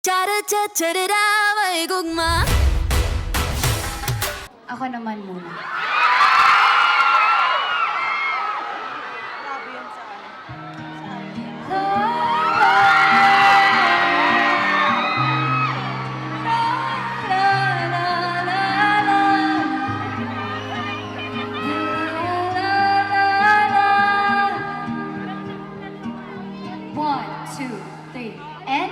Cha-ra-cha-cha-ra-ra, may gugma. Ako naman muna. Grabe yan sa ano. Sa One, two, three, and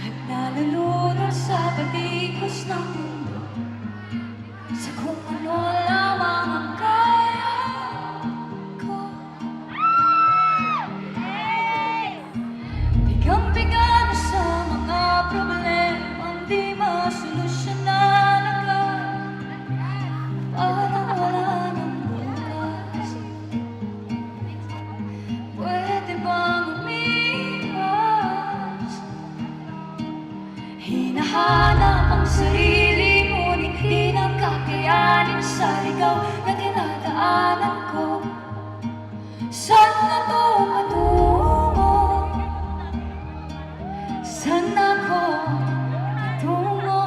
at nalulunod sa patikos ng mundo sa kung ano lamang ang kaya ko. Bigang-biga na sa mga problemang di masolusyonan agad. Parang wala ng bukas. Pwede bang umiwas? Hinahanap ang sarili ngunit di nakakayanin sa ligaw na dinadaanan ko. Saan na to patungo? Saan ako patungo?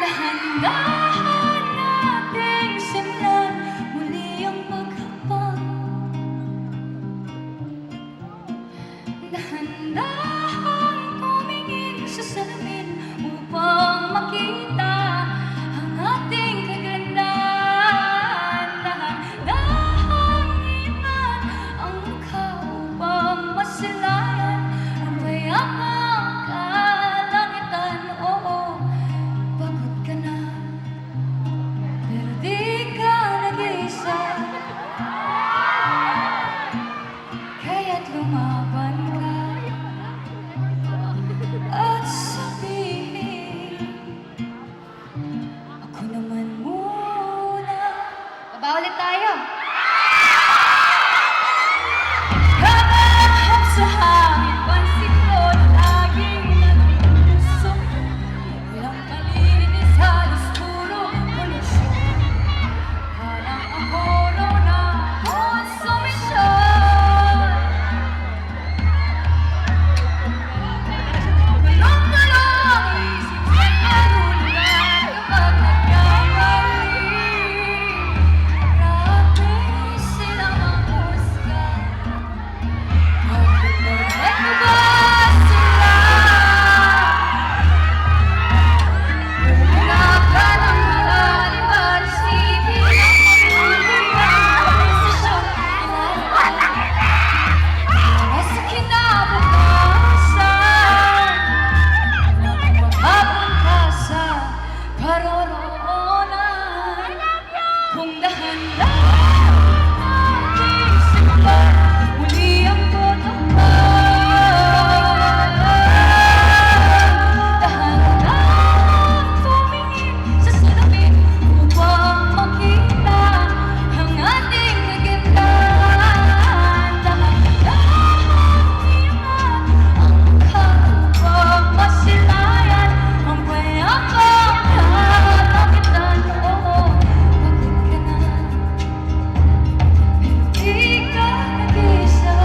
Dahan-dahan nating simulan muli ang paghapag. Dahan-dahan tumingin sa salamin upang makita ang ating kagandahan. Dahan-dahan iman ang mukha upang masilayan ang mayamang kalangitan. Oo, pagod ka na, pero di ka nag-iisa. Kaya't lumaban ka at sabihin, ako naman muna. Baba ulit tayo. Habang sa hangin, pansin ko laging nagpuso. Walang malinis, halos puro polusyon. Parang ang corona, konsumisyon. Gulong-gulong isip sa karulugan kapag nagkamali. Grabe silang manghusga. Eto ba sila? Hanapan ang malalim at isipin ang mabubuhay ang desisyon. Para sa kinabukasan, mapapunta sa paroroonan. Kung dahan-dahan nating simulan muli ang pagkakal. Dahan-dahan tumingin sa salamin upang makita ang ating kagandahan. Dahan-dahan iman ang mukha upang masilayan ang mayamang kalangitan. Oo, pagod ka na, pero di ka nag-iisa.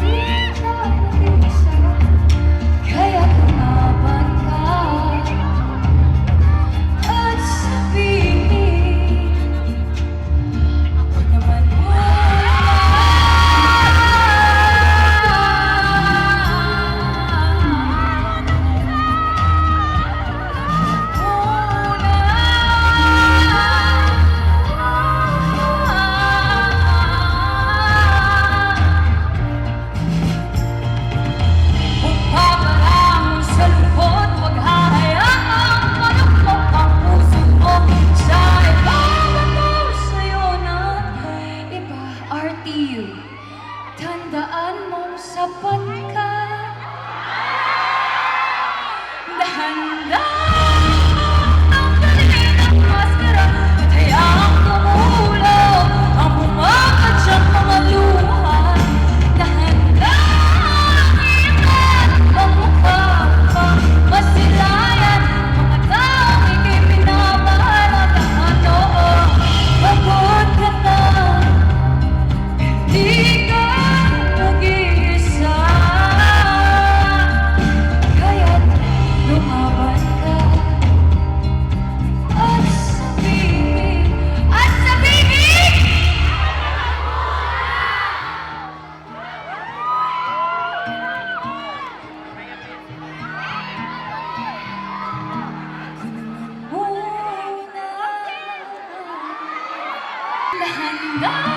Di ka nag-iisa. Kaya lumaban ka at sabihin, ako naman muna. Kung paparangon sa lungkot, huwag hahayaang malukmok ang puso mo. Sa ibabato sa'yo ng iba, RTU, tandaan mong sapat ka. Dahan-dahan tanggalin ang maskara at hayaang tumulong ang bumakadyang mga luha. Dahan-dahan iman ang mukha upang masilayan mga taong ika'y minamahal at ang ano. Pagod ka na, Hanggang